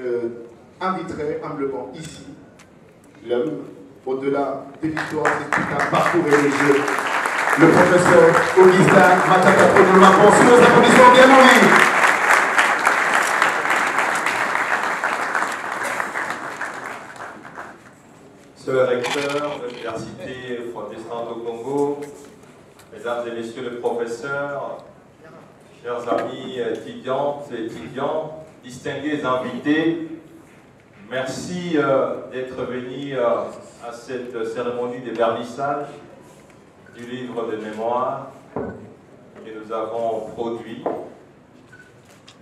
je inviterai humblement ici l'homme, au-delà des victoires, c'est tout un parcours religieux, le professeur Augustin Matakapo de Mapon, sous nos applaudissements bien nourris. Monsieur le recteur de l'Université protestante au Congo, mesdames et messieurs les professeurs, chers amis étudiantes et étudiants, distingués invités, merci d'être venus à cette cérémonie de vernissage du livre de mémoire que nous avons produit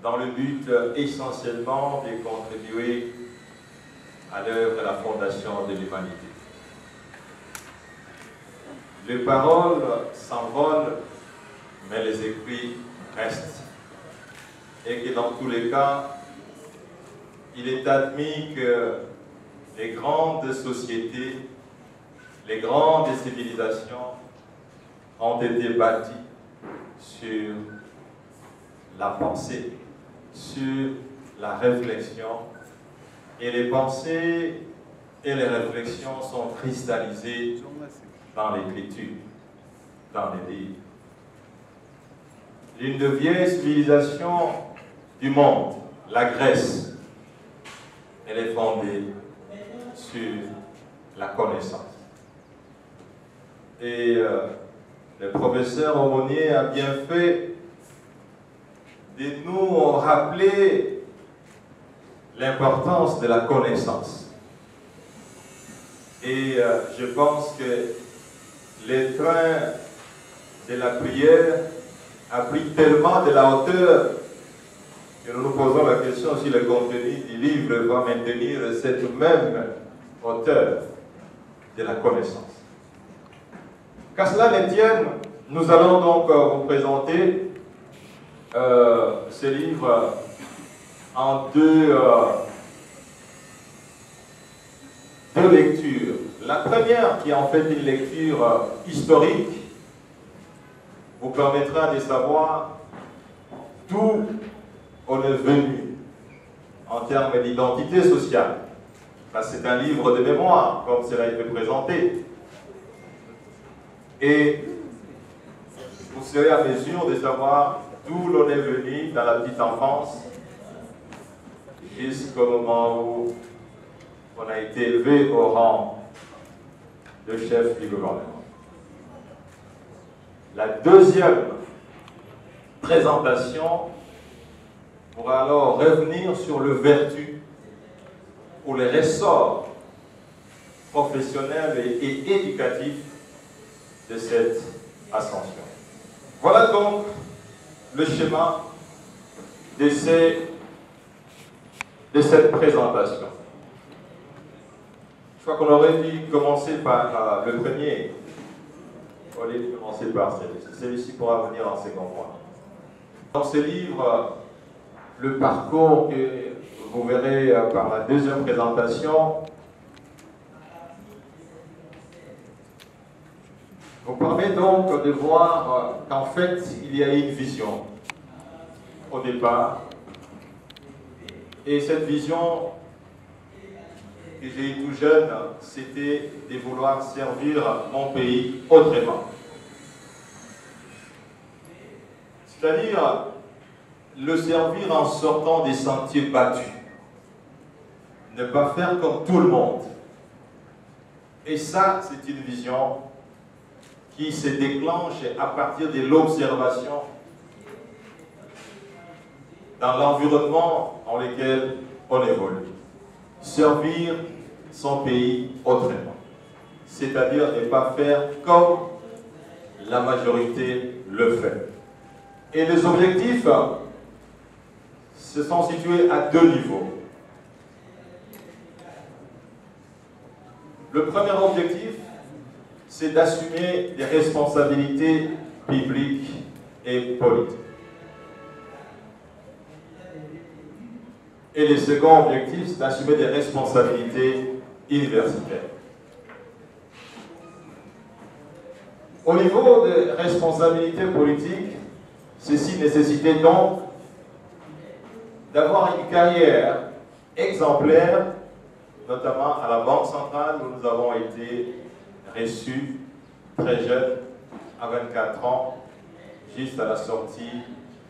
dans le but essentiellement de contribuer à l'œuvre de la Fondation de l'Humanité. Les paroles s'envolent, mais les écrits restent. Et que dans tous les cas, il est admis que les grandes sociétés, les grandes civilisations ont été bâties sur la pensée, sur la réflexion. Et les pensées et les réflexions sont cristallisées dans l'écriture, dans les livres. L'une des vieilles civilisations du monde, la Grèce, elle est fondée sur la connaissance. Et le professeur Aumonier a bien fait de nous rappeler l'importance de la connaissance. Et je pense que le train de la prière a pris tellement de la hauteur que nous nous posons la question si le contenu du livre va maintenir cette même hauteur de la connaissance. Qu'à cela ne tienne, nous allons donc vous présenter ce livre en deux lectures. La première, qui est en fait une lecture historique, vous permettra de savoir d'où on est venu en termes d'identité sociale. C'est un livre de mémoire, comme cela a été présenté. Et vous serez à mesure de savoir d'où l'on est venu dans la petite enfance, jusqu'au moment où on a été élevé au rang de chef du gouvernement. La deuxième présentation pourra alors revenir sur le vertu ou les ressorts professionnels et éducatifs de cette ascension. Voilà donc le schéma de cette présentation. Je crois qu'on aurait dû commencer par le premier. On aurait dû commencer par celui-ci. Celui-ci pourra venir en second point. Dans ce livre, le parcours que vous verrez par la deuxième présentation vous permet donc de voir qu'en fait, il y a une vision au départ. Et cette vision que j'ai eue tout jeune, c'était de vouloir servir mon pays autrement. C'est-à-dire le servir en sortant des sentiers battus. Ne pas faire comme tout le monde. Et ça, c'est une vision qui se déclenche à partir de l'observation dans l'environnement dans lequel on évolue. Servir son pays autrement. C'est-à-dire ne pas faire comme la majorité le fait. Et les objectifs se sont situés à deux niveaux. Le premier objectif, c'est d'assumer des responsabilités publiques et politiques. Et le second objectif, c'est d'assumer des responsabilités universitaires. Au niveau des responsabilités politiques, ceci nécessitait donc d'avoir une carrière exemplaire, notamment à la Banque centrale où nous avons été reçus très jeunes, à 24 ans, juste à la sortie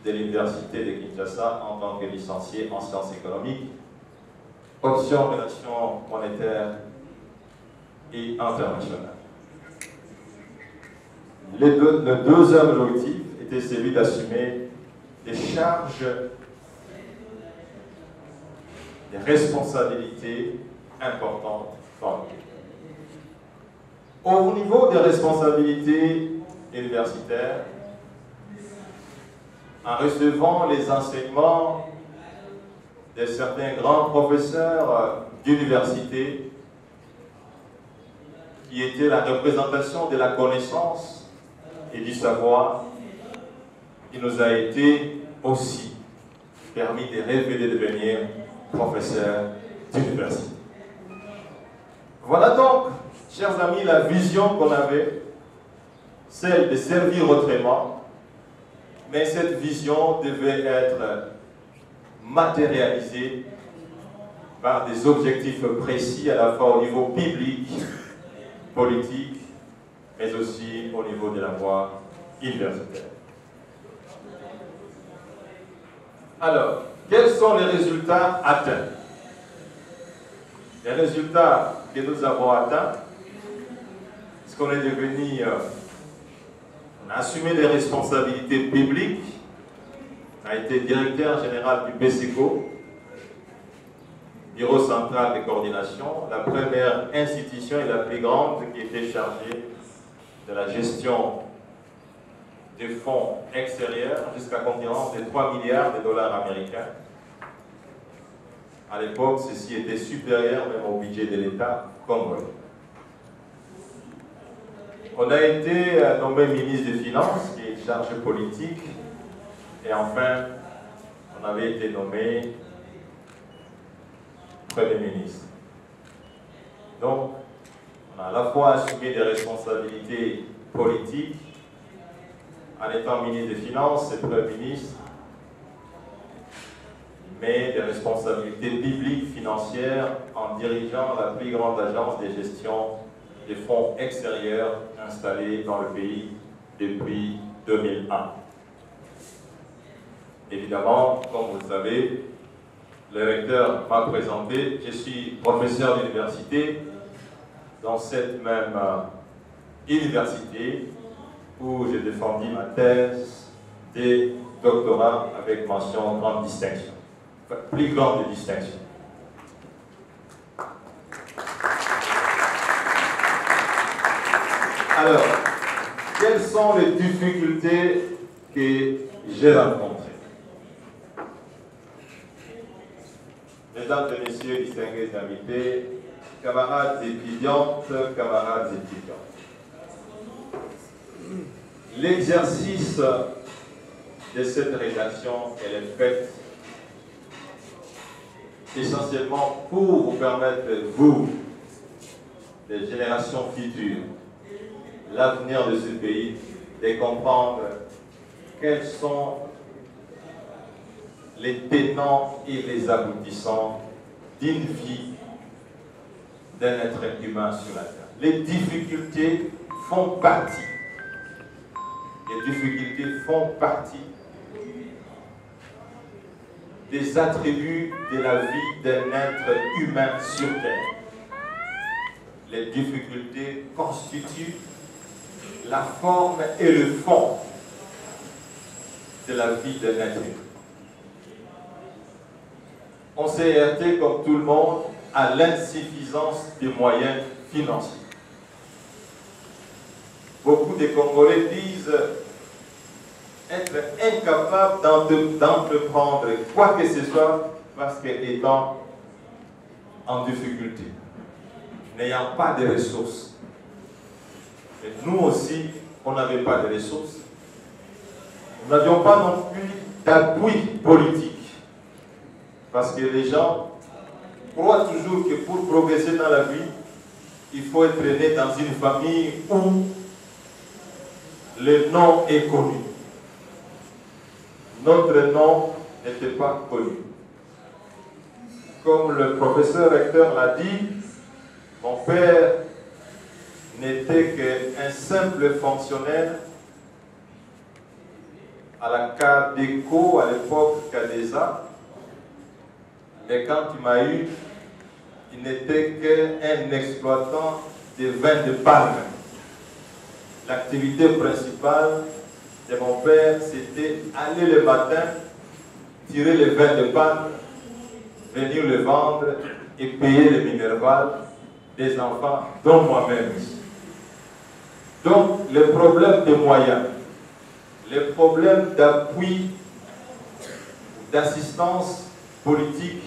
de l'université de Kinshasa en tant que licencié en sciences économiques, option relations monétaires et internationales. Le deuxième objectif était celui d'assumer des charges, des responsabilités importantes dans le pays. Au niveau des responsabilités universitaires, en recevant les enseignements de certains grands professeurs d'université qui étaient la représentation de la connaissance et du savoir, il nous a été aussi permis de rêver de devenir professeur d'université. Voilà donc, chers amis, la vision qu'on avait, celle de servir autrement, mais cette vision devait être matérialisée par des objectifs précis à la fois au niveau public, politique, mais aussi au niveau de la voie universitaire. Alors, quels sont les résultats atteints? Les résultats que nous avons atteints, est-ce qu'on est devenu, on a assumé des responsabilités publiques, on a été directeur général du BCECO, Bureau central de coordination, la première institution et la plus grande qui était chargée de la gestion des fonds extérieurs jusqu'à concurrence de 3 milliards de dollars américains. À l'époque, ceci était supérieur même au budget de l'État congolais. On a été nommé ministre des Finances, qui est charge politique, et enfin, on avait été nommé Premier ministre. Donc, on a à la fois assumé des responsabilités politiques, en étant ministre des Finances et Premier ministre, mais des responsabilités bibliques financières en dirigeant la plus grande agence de gestion des fonds extérieurs installée dans le pays depuis 2001. Évidemment, comme vous le savez, le recteur m'a présenté, je suis professeur d'université dans cette même université où j'ai défendu ma thèse de doctorat avec mention grande distinction. Plus grande distinction. Alors, quelles sont les difficultés que j'ai rencontrées? Mesdames et messieurs, distingués invités, camarades étudiantes, camarades étudiants, l'exercice de cette rédaction, elle est faite essentiellement pour vous permettre, vous, les générations futures, l'avenir de ce pays, de comprendre quels sont les tenants et les aboutissants d'une vie d'un être humain sur la terre. Les difficultés font partie. Les difficultés font partie des attributs de la vie d'un être humain sur terre. Les difficultés constituent la forme et le fond de la vie d'un être humain. On s'est heurté, comme tout le monde, à l'insuffisance des moyens financiers. Beaucoup de Congolais disent être incapables d'entreprendre quoi que ce soit parce qu'étant en difficulté, n'ayant pas de ressources. Et nous aussi, on n'avait pas de ressources. Nous n'avions pas non plus d'appui politique. Parce que les gens croient toujours que pour progresser dans la vie, il faut être né dans une famille où le nom est connu. Notre nom n'était pas connu. comme le professeur recteur l'a dit, mon père n'était qu'un simple fonctionnaire à la CADECO, à l'époque CADESA. Mais quand il m'a eu, il n'était qu'un exploitant de vins de palme. L'activité principale de mon père, c'était aller le matin, tirer les vins de palme, venir le vendre et payer les minervales des enfants, dont moi-même. Donc, les problèmes de moyens, les problèmes d'appui, d'assistance politique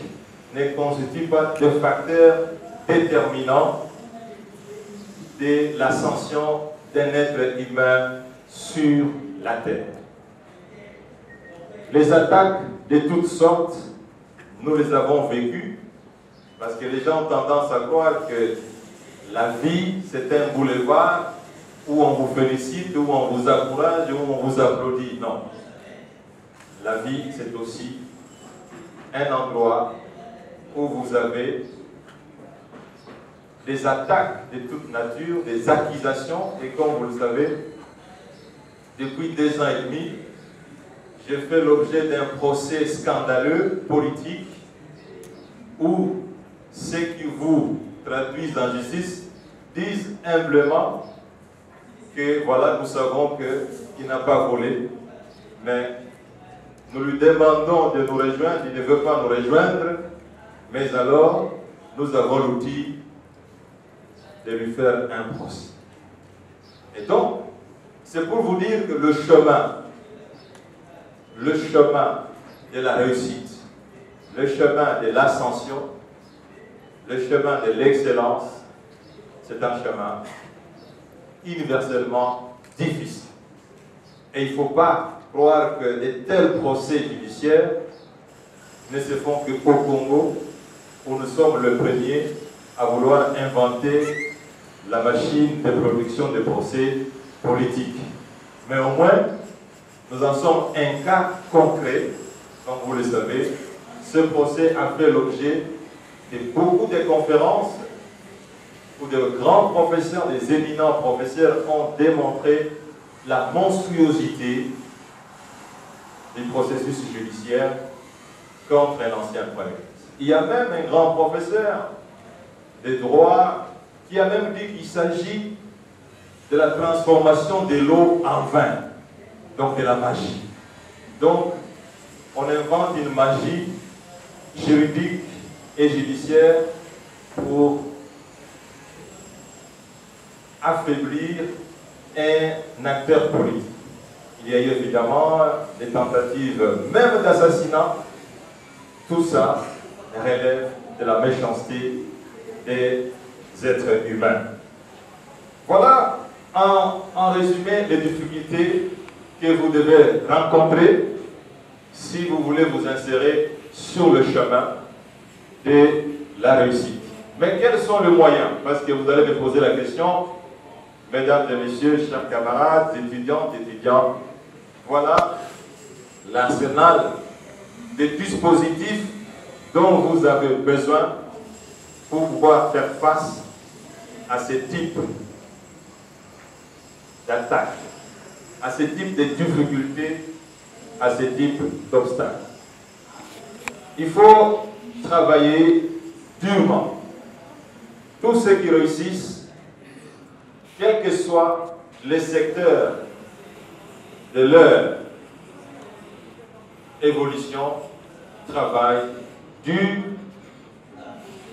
ne constituent pas de facteurs déterminants de l'ascension d'un être humain sur la terre. Les attaques de toutes sortes, nous les avons vécues, parce que les gens ont tendance à croire que la vie, c'est un boulevard où on vous félicite, où on vous encourage, où on vous applaudit. Non. La vie, c'est aussi un endroit où vous avez des attaques de toute nature, des accusations, et comme vous le savez, depuis 2 ans et demi, j'ai fait l'objet d'un procès scandaleux, politique, où ceux qui vous traduisent en justice disent humblement que voilà, nous savons qu'il n'a pas volé, mais nous lui demandons de nous rejoindre, il ne veut pas nous rejoindre, mais alors nous avons l'outil de lui faire un procès. Et donc, c'est pour vous dire que le chemin de la réussite, le chemin de l'ascension, le chemin de l'excellence, c'est un chemin universellement difficile. Et il ne faut pas croire que de tels procès judiciaires ne se font qu'au Congo, où nous sommes le premier à vouloir inventer la machine de production de procès politiques. Mais au moins, nous en sommes un cas concret, comme vous le savez. Ce procès a fait l'objet de beaucoup de conférences où de grands professeurs, des éminents professeurs ont démontré la monstruosité du processus judiciaire contre un ancien Premier ministre. Il y a même un grand professeur de droit qui a même dit qu'il s'agit de la transformation de l'eau en vin, donc de la magie. Donc, on invente une magie juridique et judiciaire pour affaiblir un acteur politique. Il y a eu évidemment des tentatives même d'assassinat. Tout ça relève de la méchanceté des êtres humains. Voilà en résumé les difficultés que vous devez rencontrer si vous voulez vous insérer sur le chemin de la réussite. Mais quels sont les moyens? Parce que vous allez me poser la question, mesdames et messieurs, chers camarades, étudiantes, étudiants, voilà l'arsenal des dispositifs dont vous avez besoin pour pouvoir faire face à ce type d'attaque, à ce type de difficultés, à ce type d'obstacles. Il faut travailler durement. Tous ceux qui réussissent, quel que soit le secteur de leur évolution, travaillent dur,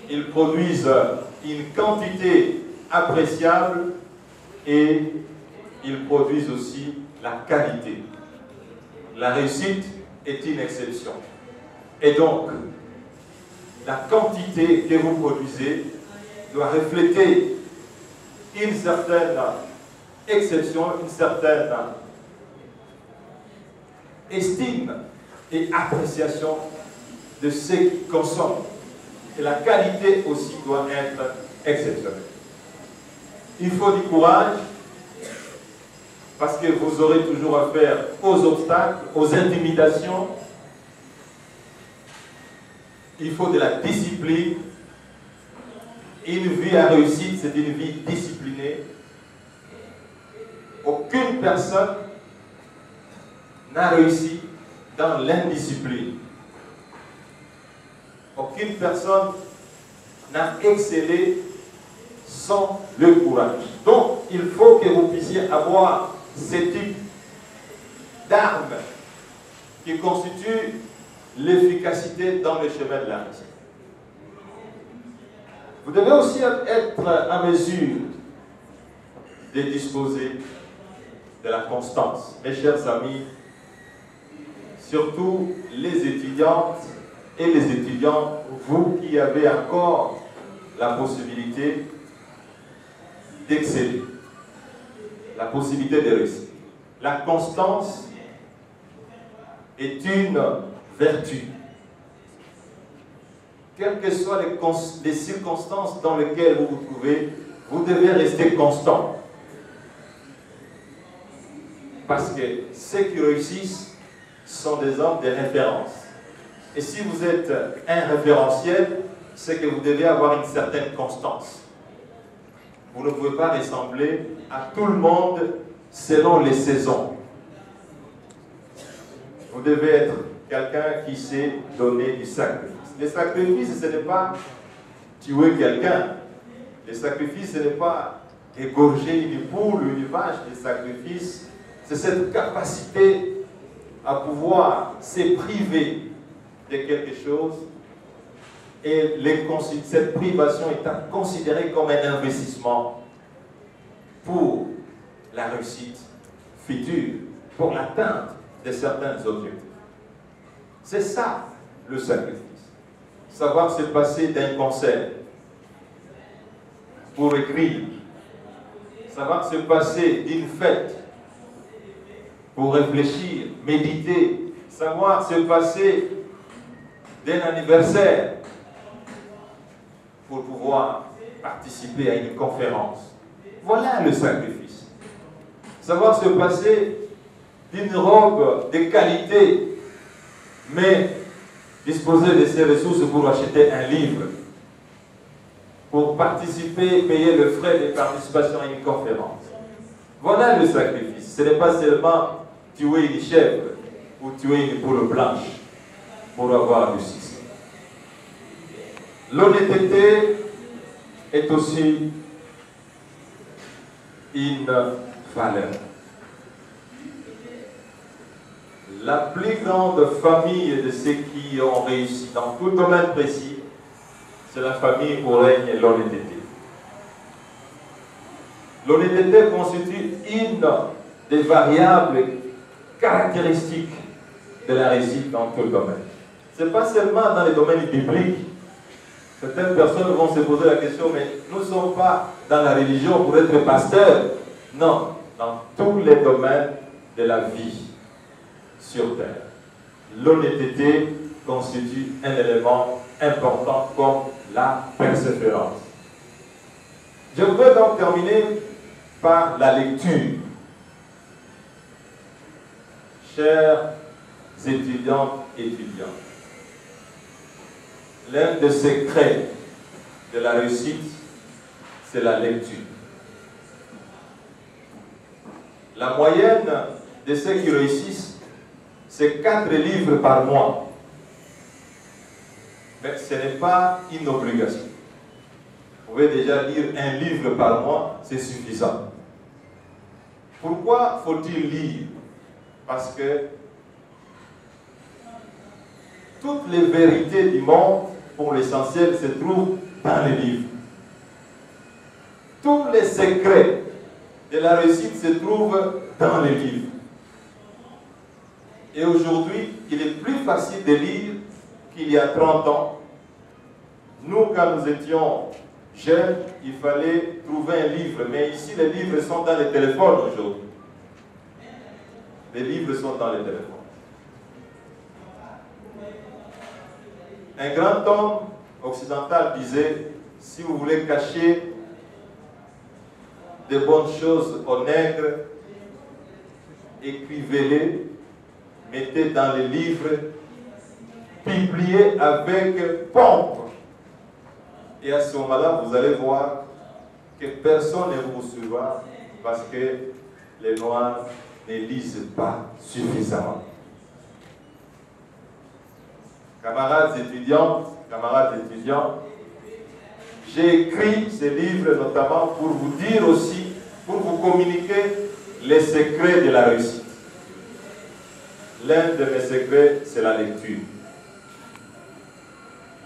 ils produisent une quantité appréciable et ils produisent aussi la qualité. La réussite est une exception. Et donc, la quantité que vous produisez doit refléter une certaine exception, une certaine estime et appréciation de ceux qui consomment. Et la qualité aussi doit être exceptionnelle. Il faut du courage, parce que vous aurez toujours affaire aux obstacles, aux intimidations. il faut de la discipline. Une vie à réussite, c'est une vie disciplinée. Aucune personne n'a réussi dans l'indiscipline. Aucune personne n'a excellé sans le courage. Donc, il faut que vous puissiez avoir ce type d'armes qui constituent l'efficacité dans le chemin de la réussite. Vous devez aussi être en mesure de disposer de la constance. Mes chers amis, surtout les étudiantes et les étudiants, vous qui avez encore la possibilité d'exceller, la possibilité de réussir. La constance est une vertu. Quelles que soient les circonstances dans lesquelles vous vous trouvez, vous devez rester constant. Parce que ceux qui réussissent sont des hommes de référence. Et si vous êtes un référentiel, c'est que vous devez avoir une certaine constance. Vous ne pouvez pas ressembler à tout le monde selon les saisons. Vous devez être quelqu'un qui sait donner du sacrifice. Le sacrifice, ce n'est pas tuer quelqu'un. Le sacrifice, ce n'est pas égorger une poule ou une vache. Le sacrifice, c'est cette capacité à pouvoir se priver de quelque chose, et cette privation est considérée comme un investissement pour la réussite future, pour l'atteinte de certains objectifs. C'est ça le sacrifice. Savoir se passer d'un concert pour écrire, savoir se passer d'une fête pour réfléchir, méditer, savoir se passer d'un anniversaire pour pouvoir participer à une conférence. Voilà le sacrifice. Savoir se passer d'une robe de qualité, mais disposer de ses ressources pour acheter un livre, pour participer, payer le frais de participation à une conférence. Voilà le sacrifice. Ce n'est pas seulement tuer une chèvre ou tuer une poule blanche pour avoir du succès. L'honnêteté est aussi une valeur. La plus grande famille de ceux qui ont réussi dans tout domaine précis, c'est la famille où règne l'honnêteté. L'honnêteté constitue une des variables caractéristiques de la réussite dans tout le domaine. Ce n'est pas seulement dans les domaines bibliques. Certaines personnes vont se poser la question, mais nous ne sommes pas dans la religion pour être pasteurs. Non, dans tous les domaines de la vie sur terre. L'honnêteté constitue un élément important comme la persévérance. Je voudrais donc terminer par la lecture. Chers étudiantes et étudiants, l'un des secrets de la réussite, c'est la lecture. La moyenne de ceux qui réussissent, c'est 4 livres par mois. Mais ce n'est pas une obligation. Vous pouvez déjà lire un livre par mois, c'est suffisant. Pourquoi faut-il lire? Parce que toutes les vérités du monde, pour l'essentiel, se trouvent dans les livres. Tous les secrets de la réussite se trouvent dans les livres. Et aujourd'hui, il est plus facile de lire qu'il y a 30 ans. Nous, quand nous étions jeunes, il fallait trouver un livre. Mais ici, les livres sont dans les téléphones aujourd'hui. Les livres sont dans les téléphones. Un grand homme occidental disait, si vous voulez cacher de bonnes choses aux nègres, écrivez-les, mettez dans les livres publié avec pompe. Et à ce moment-là, vous allez voir que personne ne vous suivra parce que les Noirs ne lisent pas suffisamment. Camarades étudiants, j'ai écrit ces livres notamment pour vous dire aussi, pour vous communiquer les secrets de la réussite. L'un de mes secrets, c'est la lecture.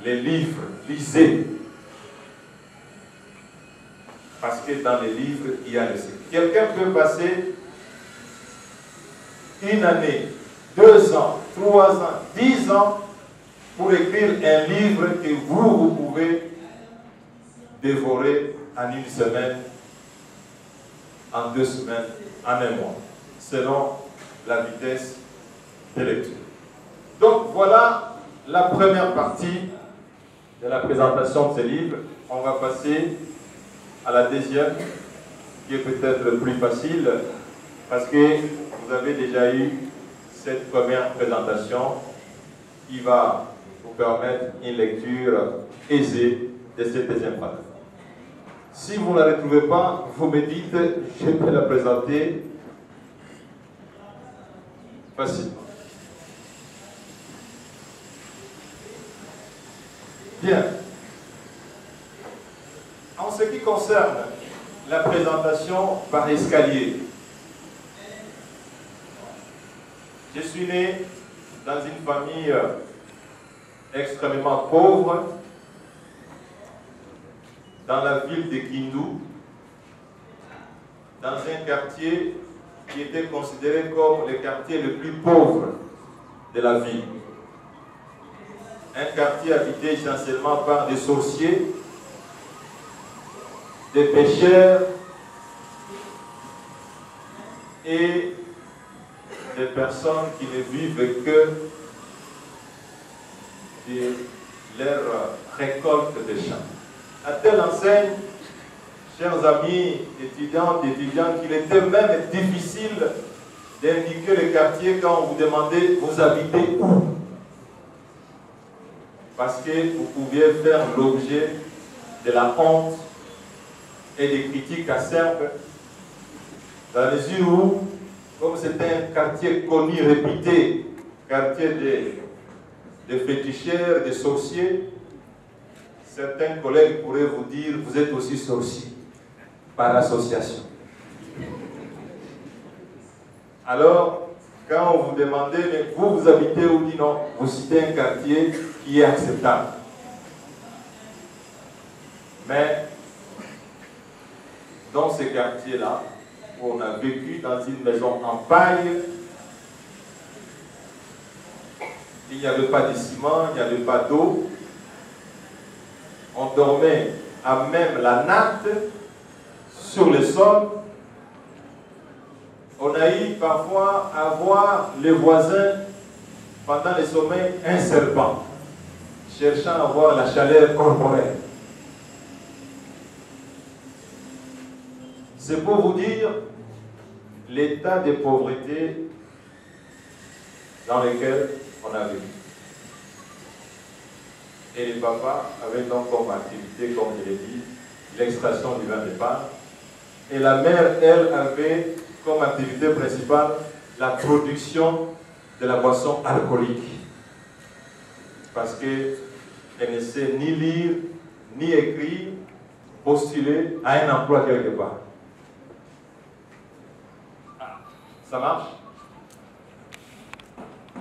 Les livres, lisez. Parce que dans les livres, il y a le secret. Quelqu'un peut passer une année, 2 ans, 3 ans, 10 ans pour écrire un livre que vous pouvez dévorer en 1 semaine, en 2 semaines, en 1 mois, selon la vitesse de lecture. Donc voilà la première partie de la présentation de ce livre. On va passer à la deuxième, qui est peut-être plus facile, parce que vous avez déjà eu cette première présentation qui va vous permettre une lecture aisée de cette deuxième partie. Si vous ne la retrouvez pas, vous me dites, je peux la présenter facilement. Bien. En ce qui concerne la présentation par escalier, je suis né dans une famille extrêmement pauvre, dans la ville de Kindu, dans un quartier qui était considéré comme le quartier le plus pauvre de la ville. Un quartier habité essentiellement par des sorciers, des pêcheurs et des personnes qui ne vivent que de leur récolte des champs. À telle enseigne, chers amis étudiants, qu'il était même difficile d'indiquer le quartier quand on vous demandait vous habitez où, parce que vous pouviez faire l'objet de la honte et des critiques acerbes, dans la mesure où, comme c'était un quartier connu, réputé, quartier de féticheurs, de sorciers, certains collègues pourraient vous dire, vous êtes aussi sorcier, par association. Alors, quand on vous demandait, mais vous habitez où, dit non, vous citez un quartier qui est acceptable. Mais, dans ce quartier-là, où on a vécu dans une maison en paille, il n'y avait pas de ciment, il n'y avait pas d'eau. On dormait à même la natte sur le sol. On a eu parfois à voir les voisins pendant le sommeil un serpent, cherchant à avoir la chaleur corporelle. C'est pour vous dire l'état de pauvreté dans lequel on a vécu. Et les papas avaient donc comme activité, comme je l'ai dit, l'extraction du vin de palme. Et la mère, elle, avait comme activité principale la production de la boisson alcoolique. Parce qu'elle ne sait ni lire, ni écrire, postuler à un emploi quelque part. Ça marche?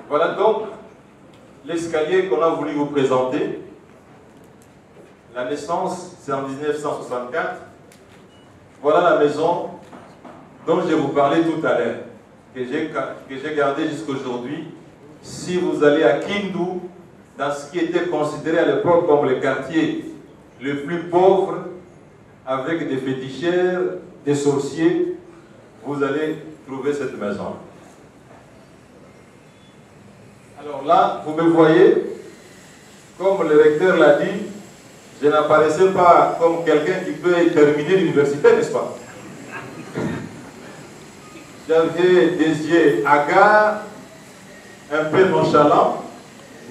Voilà donc l'escalier qu'on a voulu vous présenter. La naissance, c'est en 1964. Voilà la maison dont je vous parlais tout à l'heure, que j'ai gardée jusqu'aujourd'hui. Si vous allez à Kindu, dans ce qui était considéré à l'époque comme le quartier le plus pauvre, avec des féticheurs, des sorciers, vous allez trouver cette maison. Alors là, vous me voyez, comme le recteur l'a dit, je n'apparaissais pas comme quelqu'un qui peut terminer l'université, n'est-ce pas? J'avais des yeux hagards, un peu nonchalants,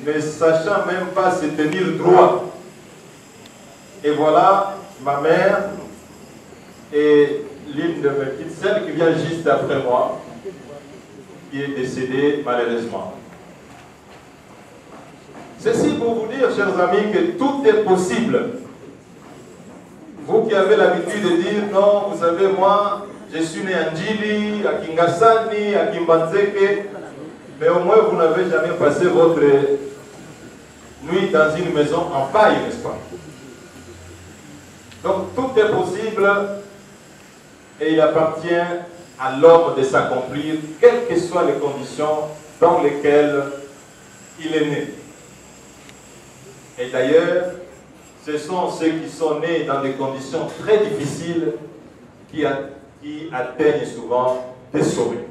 ne sachant même pas se tenir droit. Et voilà ma mère et l'une de mes petites sœurs qui vient juste après moi, qui est décédée malheureusement. Ceci pour vous dire, chers amis, que tout est possible. Vous qui avez l'habitude de dire, non, vous savez, moi, je suis né à Ndjili, à Kingasani, à Kimbanzeke, mais au moins vous n'avez jamais passé votre nuit dans une maison en paille, n'est-ce pas? Donc tout est possible et il appartient à l'homme de s'accomplir, quelles que soient les conditions dans lesquelles il est né. Et d'ailleurs, ce sont ceux qui sont nés dans des conditions très difficiles qui atteignent souvent des sommets.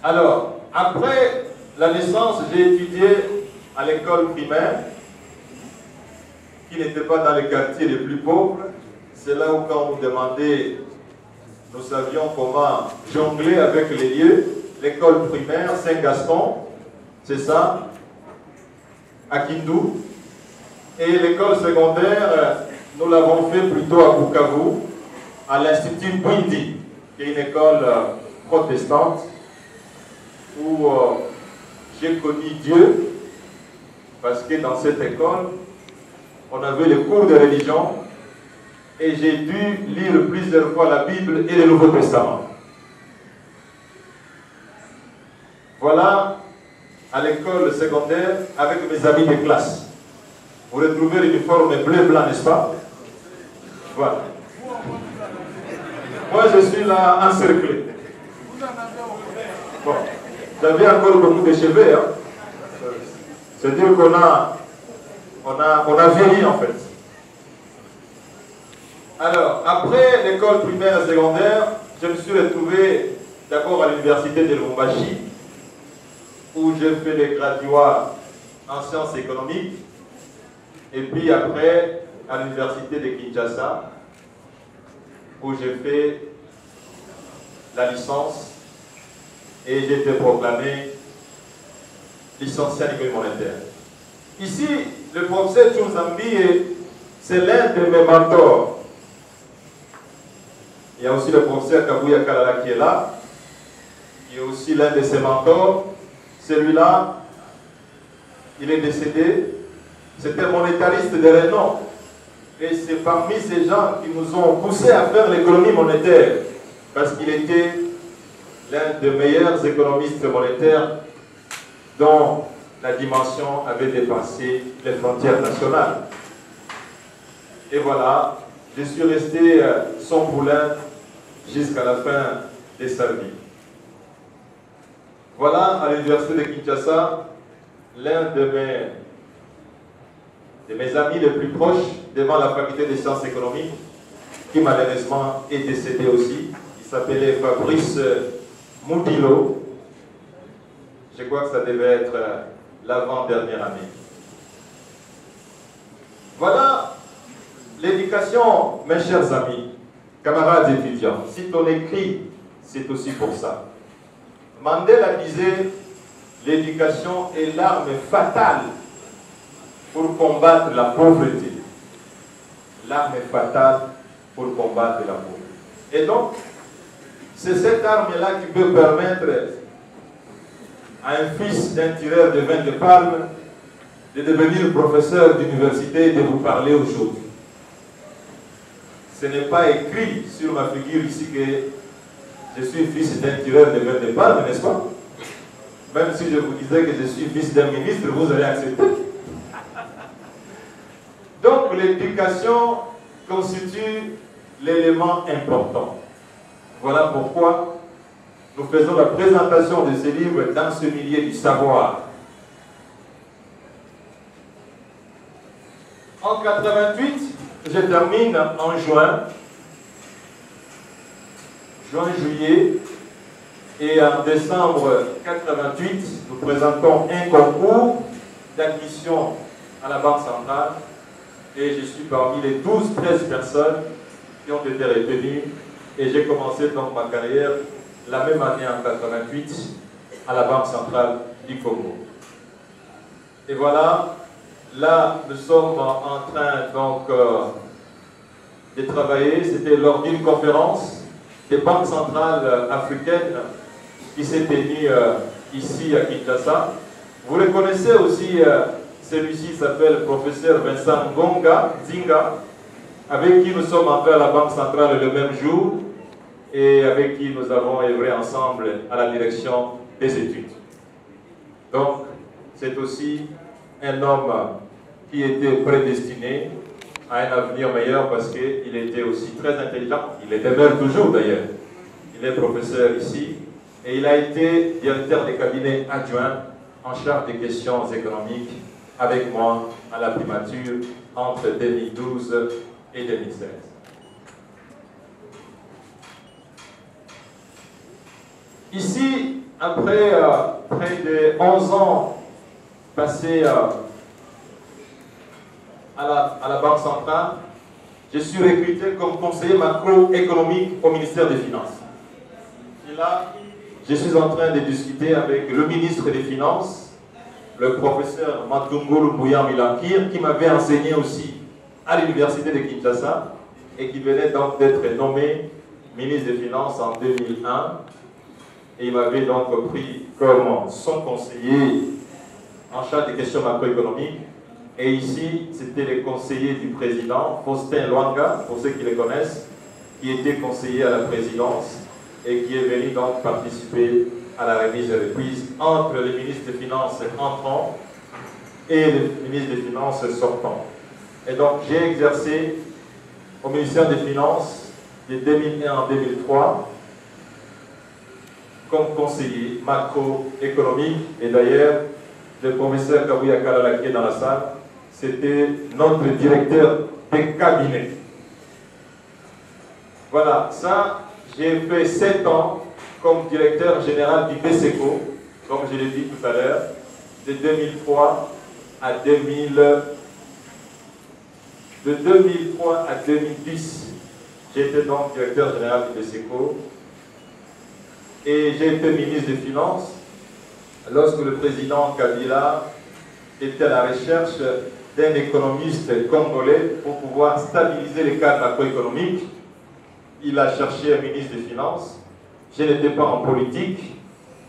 Alors, après la naissance, j'ai étudié à l'école primaire, qui n'était pas dans les quartiers les plus pauvres. C'est là où, quand vous demandez, nous savions comment jongler avec les lieux. L'école primaire Saint-Gaston, c'est ça, à Kindu. Et l'école secondaire, nous l'avons fait plutôt à Bukavu, à l'Institut Bwindi, qui est une école protestante, où j'ai connu Dieu, parce que dans cette école, on avait les cours de religion, et j'ai dû lire plusieurs fois la Bible et le Nouveau Testament. Voilà, à l'école secondaire, avec mes amis de classe. Vous retrouvez l'uniforme bleu-blanc, n'est-ce pas? Voilà. Moi, je suis là encerclé. Bon, j'avais encore beaucoup de cheveux, hein. C'est-à-dire qu'on a vieilli, en fait. Alors, après l'école primaire et secondaire, je me suis retrouvé d'abord à l'université de Lubumbashi, où j'ai fait les graduats en sciences économiques, et puis après à l'université de Kinshasa, où j'ai fait la licence, et j'ai été proclamé licencié en économie monétaire. Ici, le professeur Tchounzambi, c'est l'un de mes mentors. Il y a aussi le professeur Kabouya Kalala qui est là, qui est aussi l'un de ses mentors. Celui-là, il est décédé. C'était un monétariste de renom. Et c'est parmi ces gens qui nous ont poussés à faire l'économie monétaire, parce qu'il était l'un des meilleurs économistes monétaires dont la dimension avait dépassé les frontières nationales. Et voilà, je suis resté son poulain jusqu'à la fin de sa vie. Voilà, à l'université de Kinshasa, l'un de mes amis les plus proches devant la faculté des sciences économiques, qui malheureusement est décédé aussi. Il s'appelait Fabrice Moudilo. Je crois que ça devait être l'avant-dernière année. Voilà l'éducation, mes chers amis, camarades étudiants. Si on écrit, c'est aussi pour ça. Mandela disait, l'éducation est l'arme fatale pour combattre la pauvreté. L'arme fatale pour combattre la pauvreté. Et donc, c'est cette arme-là qui peut permettre à un fils d'un tireur de vin de Palme de devenir professeur d'université et de vous parler aujourd'hui. Ce n'est pas écrit sur ma figure ici que je suis fils d'un tireur de vin de Palme, n'est-ce pas? Même si je vous disais que je suis fils d'un ministre, vous allez accepter. Donc l'éducation constitue l'élément important. Voilà pourquoi nous faisons la présentation de ces livres dans ce milieu du savoir. En 88, je termine en juillet, et en décembre 88, nous présentons un concours d'admission à la Banque centrale, et je suis parmi les 12-13 personnes qui ont été retenues, et j'ai commencé donc ma carrière la même année en 88 à la Banque centrale du Congo. Et voilà, là, nous sommes en train donc de travailler. C'était lors d'une conférence des banques centrales africaines qui s'est tenue ici à Kinshasa. Vous le connaissez aussi, celui-ci s'appelle professeur Vincent Zinga, avec qui nous sommes entrés à la Banque centrale le même jour et avec qui nous avons œuvré ensemble à la direction des études. Donc, c'est aussi un homme qui était prédestiné à un avenir meilleur parce qu'il était aussi très intelligent. Il est demeure toujours d'ailleurs. Il est professeur ici et il a été directeur des cabinets adjoints en charge des questions économiques avec moi à la primature entre 2012 et 2016. Ici, après près de 11 ans passés à la Banque centrale, je suis recruté comme conseiller macroéconomique au ministère des Finances. Et là, je suis en train de discuter avec le ministre des Finances, le professeur Matungulu Mbouya-Milankir, qui m'avait enseigné aussi à l'université de Kinshasa et qui venait donc d'être nommé ministre des Finances en 2001. Et il m'avait donc pris comme son conseiller en charge des questions macroéconomiques. Et ici, c'était le conseiller du président, Faustin Luanga, pour ceux qui le connaissent, qui était conseiller à la présidence et qui est venu donc participer à la remise et reprise entre le ministre des Finances entrant et le ministre des Finances sortant. Et donc, j'ai exercé au ministère des Finances de 2001 à 2003 comme conseiller macroéconomique. Et d'ailleurs, le professeur Kabouya Kalala qui est dans la salle, c'était notre directeur des cabinets. Voilà, ça, j'ai fait 7 ans comme directeur général du BSECO, comme je l'ai dit tout à l'heure, de 2003 à 2010. J'étais donc directeur général du BSECO et j'ai été ministre des Finances lorsque le président Kabila était à la recherche d'un économiste congolais pour pouvoir stabiliser les cadres macroéconomiques. Il a cherché un ministre des Finances. Je n'étais pas en politique,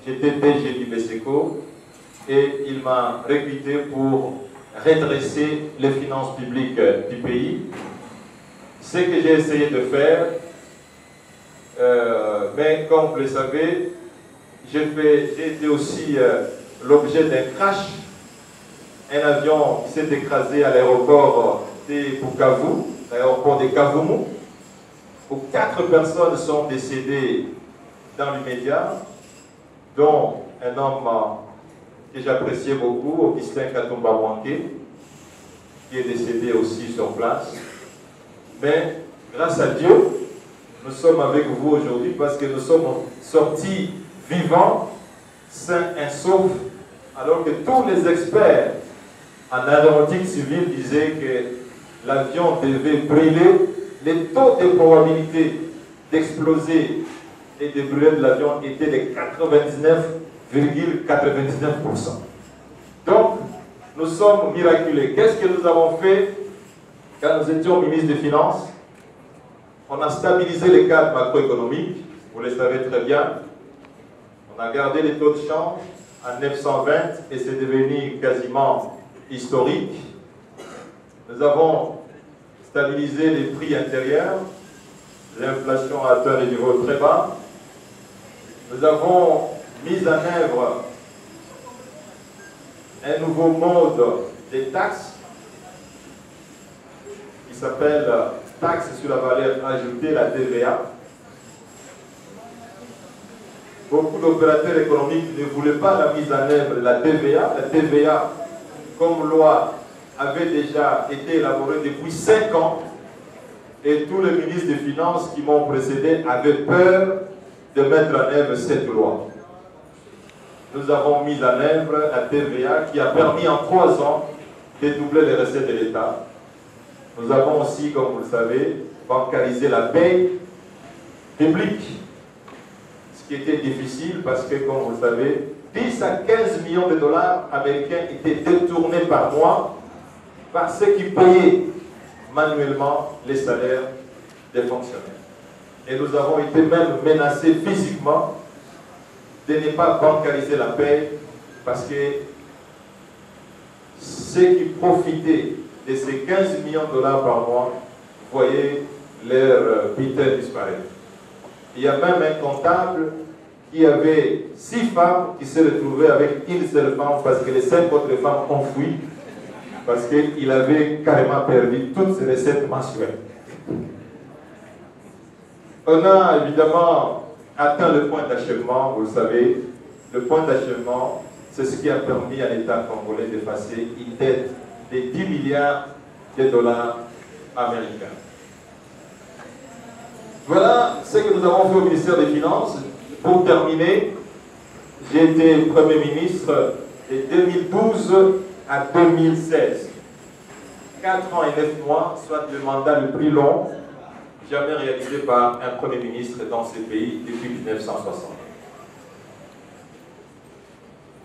j'étais DG du BSECO et il m'a recruté pour redresser les finances publiques du pays. Ce que j'ai essayé de faire, mais comme vous le savez, j'ai été aussi l'objet d'un crash. Un avion qui s'est écrasé à l'aéroport de Bukavu, l'aéroport de Kavumu, où 4 personnes sont décédées dans l'immédiat, dont un homme que j'appréciais beaucoup, Augustin Katumba Mwanke, qui est décédé aussi sur place. Mais grâce à Dieu, nous sommes avec vous aujourd'hui parce que nous sommes sortis vivants, sains et saufs, alors que tous les experts en aéronautique civile disaient que l'avion devait brûler. Les taux de probabilité d'exploser et de brûler de l'avion étaient de 99,99%. Donc, nous sommes miraculés. Qu'est-ce que nous avons fait quand nous étions ministres des Finances? On a stabilisé les cadres macroéconomiques, vous le savez très bien. On a gardé les taux de change à 920 et c'est devenu quasiment historique. Nous avons stabilisé les prix intérieurs, l'inflation a atteint des niveaux très bas. Nous avons mis en œuvre un nouveau mode des taxes qui s'appelle taxe sur la valeur ajoutée, la TVA. Beaucoup d'opérateurs économiques ne voulaient pas la mise en œuvre de la TVA. La TVA, comme loi, avait déjà été élaborée depuis 5 ans et tous les ministres des Finances qui m'ont précédé avaient peur de mettre en œuvre cette loi. Nous avons mis en œuvre la TVA qui a permis en 3 ans de doubler les recettes de l'État. Nous avons aussi, comme vous le savez, bancarisé la paie publique, ce qui était difficile parce que, comme vous le savez, 10 à 15 millions de dollars américains étaient détournés par mois par ceux qui payaient manuellement les salaires des fonctionnaires. Et nous avons été même menacés physiquement de ne pas bancariser la paie parce que ceux qui profitaient de ces 15 millions de dollars par mois voyaient leur bulletin disparaître. Il y a même un comptable qui avait 6 femmes qui se retrouvaient avec une seule femme parce que les 5 autres femmes ont fui parce qu'il avait carrément perdu toutes ses recettes mensuelles. On a évidemment atteint le point d'achèvement, vous le savez. Le point d'achèvement, c'est ce qui a permis à l'État congolais d'effacer une dette de 10 milliards de dollars américains. Voilà ce que nous avons fait au ministère des Finances. Pour terminer, j'ai été Premier ministre de 2012 à 2016. 4 ans et 9 mois, soit le mandat le plus long jamais réalisé par un Premier ministre dans ces pays depuis 1960.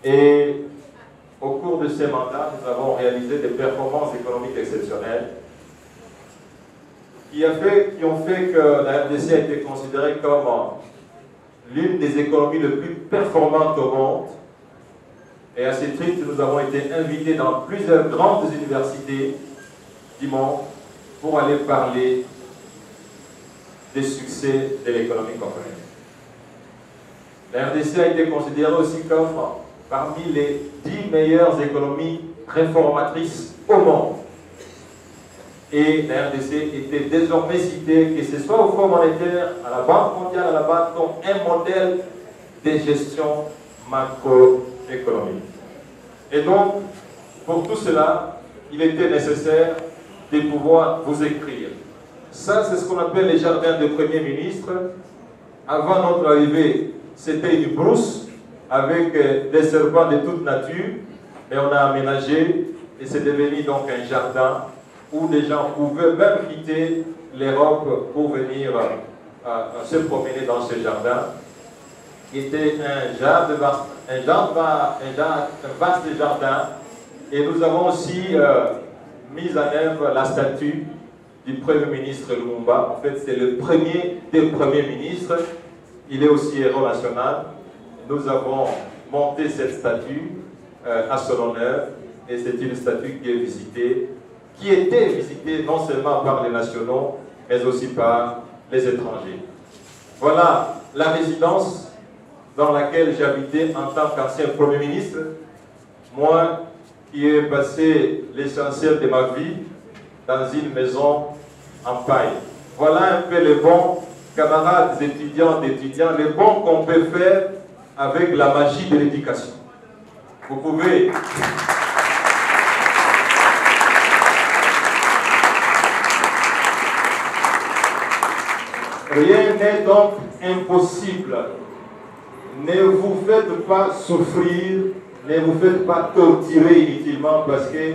Et au cours de ces mandats, nous avons réalisé des performances économiques exceptionnelles qui ont fait que la RDC a été considérée comme l'une des économies les plus performantes au monde. Et à ce titre, nous avons été invités dans plusieurs grandes universités du monde pour aller parler des succès de l'économie congolaise. La RDC a été considérée aussi comme parmi les 10 meilleures économies réformatrices au monde. Et la RDC était désormais citée, que ce soit au Fonds monétaire, à la Banque mondiale, à la BAD, comme un modèle de gestion macroéconomique. Et donc, pour tout cela, il était nécessaire de pouvoir vous écrire. Ça, c'est ce qu'on appelle les jardins de Premier ministre. Avant notre arrivée, c'était une brousse avec des serpents de toute nature, mais on a aménagé et c'est devenu donc un jardin où les gens pouvaient même quitter l'Europe pour venir se promener dans ce jardin, qui était un vaste jardin. Et nous avons aussi mis en œuvre la statue du Premier ministre Lumumba. En fait, c'est le premier des premiers ministres. Il est aussi héros national. Nous avons monté cette statue à son honneur, et c'est une statue qui était visitée non seulement par les nationaux, mais aussi par les étrangers. Voilà la résidence dans laquelle j'habitais en tant qu'ancien Premier ministre, moi qui ai passé l'essentiel de ma vie dans une maison en paille. Voilà un peu les bons camarades étudiants, les bons qu'on peut faire avec la magie de l'éducation. Vous pouvez... Rien n'est donc impossible. Ne vous faites pas souffrir, ne vous faites pas torturer inutilement parce que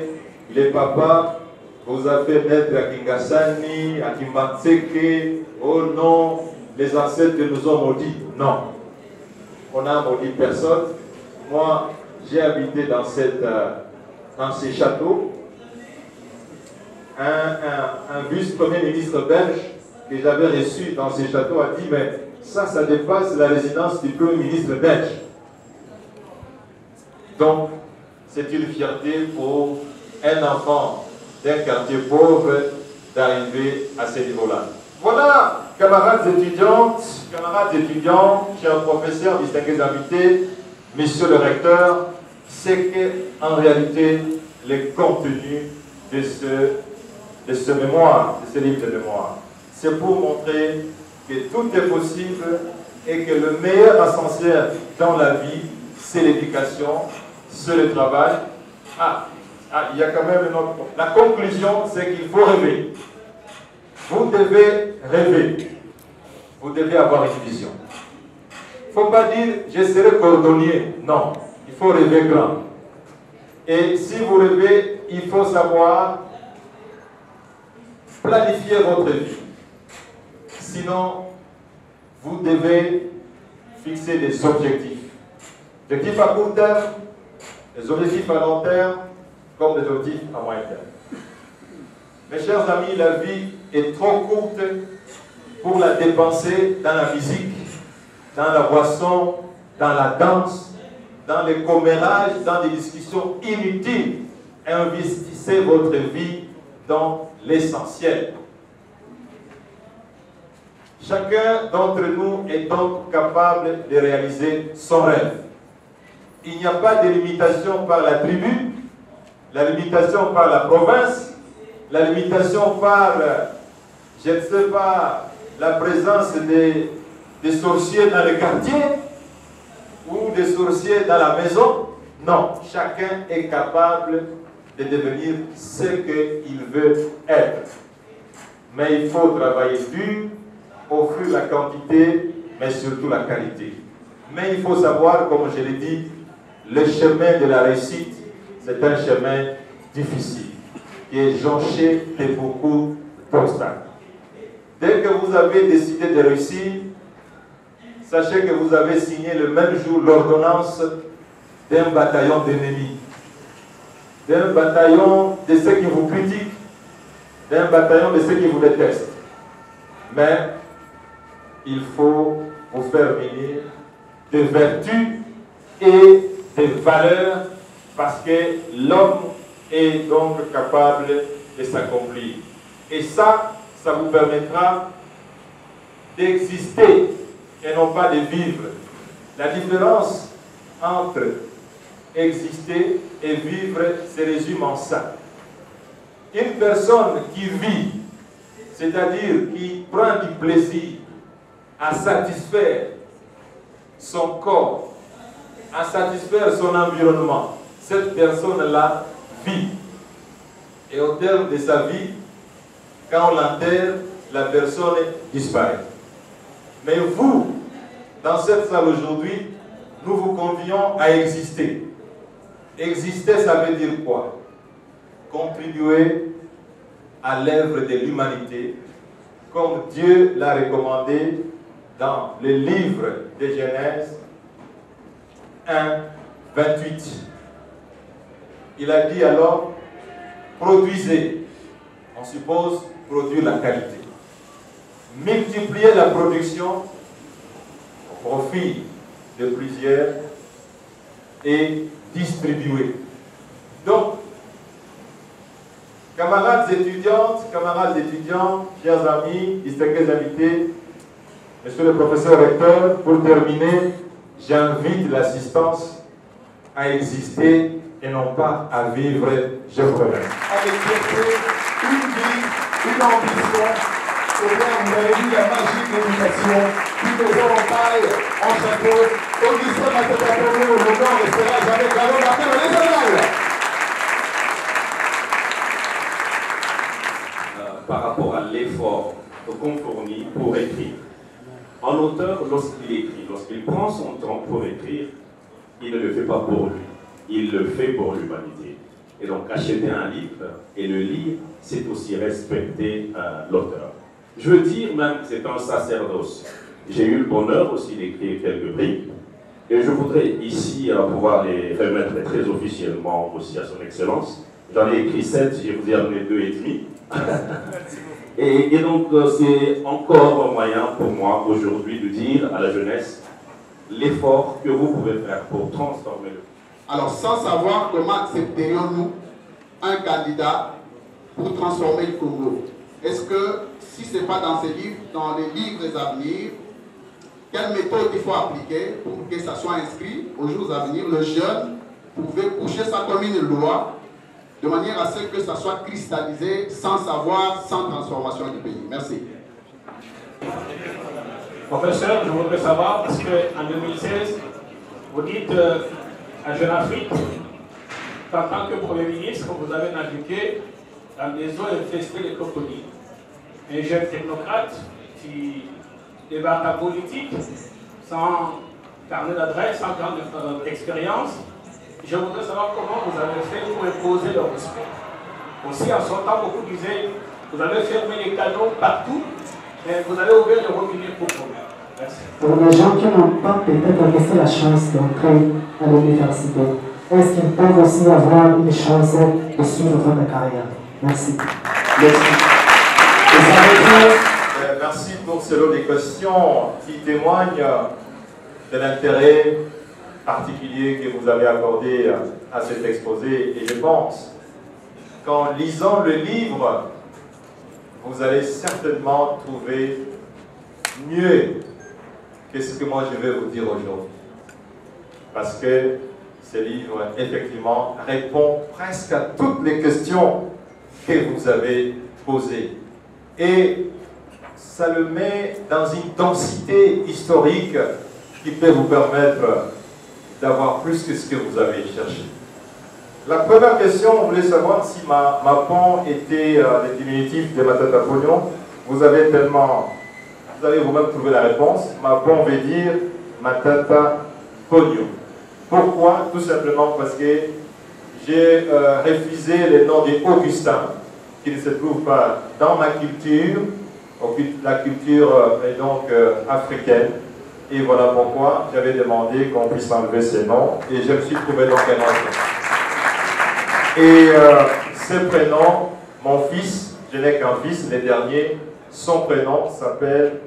les papas vous a fait naître à Kingasani, à Kimbatseke. Oh non, les ancêtres nous ont maudits. Non, on n'a maudit personne. Moi, j'ai habité dans ces châteaux. Un vice-premier ministre belge que j'avais reçu dans ces châteaux a dit, mais ça dépasse la résidence du Premier ministre belge. Donc, c'est une fierté pour un enfant d'un quartier pauvre d'arriver à ce niveau-là. Voilà, camarades étudiantes, camarades étudiants, chers professeurs, distingués invités, monsieur le recteur, c'est qu'en réalité, le contenu de ce mémoire, de ce livre de mémoire, c'est pour montrer que tout est possible et que le meilleur ascenseur dans la vie, c'est l'éducation, c'est le travail. Il y a quand même une autre. La conclusion, c'est qu'il faut rêver. Vous devez rêver. Vous devez avoir une vision. Il ne faut pas dire « je serai cordonnier ». Non, il faut rêver grand. Et si vous rêvez, il faut savoir planifier votre vie. Sinon, vous devez fixer des objectifs. Objectifs à court terme, les objectifs à long terme, comme les objectifs à moyen terme. Mes chers amis, la vie est trop courte pour la dépenser dans la musique, dans la boisson, dans la danse, dans les commérages, dans des discussions inutiles. Investissez votre vie dans l'essentiel. Chacun d'entre nous est donc capable de réaliser son rêve. Il n'y a pas de limitation par la tribu, la limitation par la province, la limitation par, je ne sais pas, la présence des sorciers dans le quartier ou des sorciers dans la maison. Non, chacun est capable de devenir ce qu'il veut être. Mais il faut travailler dur, offrir la quantité, mais surtout la qualité. Mais il faut savoir, comme je l'ai dit, le chemin de la réussite, c'est un chemin difficile, qui est jonché de beaucoup d'obstacles. Dès que vous avez décidé de réussir, sachez que vous avez signé le même jour l'ordonnance d'un bataillon d'ennemis, d'un bataillon de ceux qui vous critiquent, d'un bataillon de ceux qui vous détestent. Mais il faut vous faire venir de vertus et de valeurs, parce que l'homme est donc capable de s'accomplir. Et ça vous permettra d'exister et non pas de vivre. La différence entre exister et vivre se résume en ça. Une personne qui vit, c'est-à-dire qui prend du plaisir à satisfaire son corps, à satisfaire son environnement, cette personne-là vit. Et au terme de sa vie, quand on l'enterre, la personne disparaît. Mais vous, dans cette salle aujourd'hui, nous vous convions à exister. Exister, ça veut dire quoi? Contribuer à l'œuvre de l'humanité, comme Dieu l'a recommandé dans le livre de Genèse 1, 28. Il a dit alors, produisez. On suppose produire la qualité. Multiplier la production au profit de plusieurs et distribuer. Donc, camarades étudiantes, camarades étudiants, chers amis, distingués invités, monsieur le professeur recteur, pour terminer, j'invite l'assistance à exister et non pas à vivre. Je vous remercie. Avec fierté, une vie, une ambition. Et bien, vous avez vu la magie de l'éducation, tous les éventails en chapeau. Augustin Matatapono, le nom restera jamais galop Martin, les annales. Par rapport à l'effort qu'on fournit pour écrire. Un auteur, lorsqu'il écrit, lorsqu'il prend son temps pour écrire, il ne le fait pas pour lui, il le fait pour l'humanité. Et donc acheter un livre et le lire, c'est aussi respecter l'auteur. Je veux dire même que c'est un sacerdoce. J'ai eu le bonheur aussi d'écrire quelques briques, et je voudrais ici pouvoir les remettre très officiellement aussi à son Excellence. J'en ai écrit 7, je vous ai amené 2 et demi. Et donc c'est encore un moyen pour moi aujourd'hui de dire à la jeunesse l'effort que vous pouvez faire pour transformer le pays. Alors sans savoir comment accepterions-nous un candidat pour transformer le Congo, est-ce que si ce n'est pas dans ces livres, dans les livres à venir, quelle méthode il faut appliquer pour que ça soit inscrit aux jours à venir? Le jeune pouvait coucher ça comme une loi, de manière à ce que ça soit cristallisé sans savoir, sans transformation du pays. Merci. Professeur, je voudrais savoir, parce qu'en 2016, vous dites à Jeune Afrique qu'en tant que Premier ministre, vous avez navigué dans des eaux infestées de crocodiles. Un jeune technocrate qui débarque en politique sans carnet d'adresse, sans grande expérience. Je voudrais savoir comment vous avez fait pour imposer le respect. Aussi, en son temps, beaucoup disaient, vous avez fermé les canaux partout, mais vous avez ouvert les robinets pour combien? Merci. Pour les gens qui n'ont pas peut-être laissé la chance d'entrer à l'université, est-ce qu'ils peuvent aussi avoir une chance de suivre votre carrière? Merci. Merci pour ce lot de questions qui témoignent de l'intérêt particulier que vous avez accordé à cet exposé. Et je pense qu'en lisant le livre, vous allez certainement trouver mieux que ce que moi je vais vous dire aujourd'hui. Parce que ce livre, effectivement, répond presque à toutes les questions que vous avez posées. Et ça le met dans une densité historique qui peut vous permettre d'avoir plus que ce que vous avez cherché. La première question, on voulait savoir si Mapon était le diminutif de Matata Pognon. Vous avez vous-même trouvé la réponse. Mapon veut dire Matata Pognon. Pourquoi? Tout simplement parce que j'ai refusé le nom d'Augustin, qui ne se trouve pas dans ma culture. La culture est donc africaine. Et voilà pourquoi j'avais demandé qu'on puisse enlever ces noms. Et je me suis trouvé donc un autre. Et ce prénom, mon fils, je n'ai qu'un fils, le dernier, son prénom s'appelle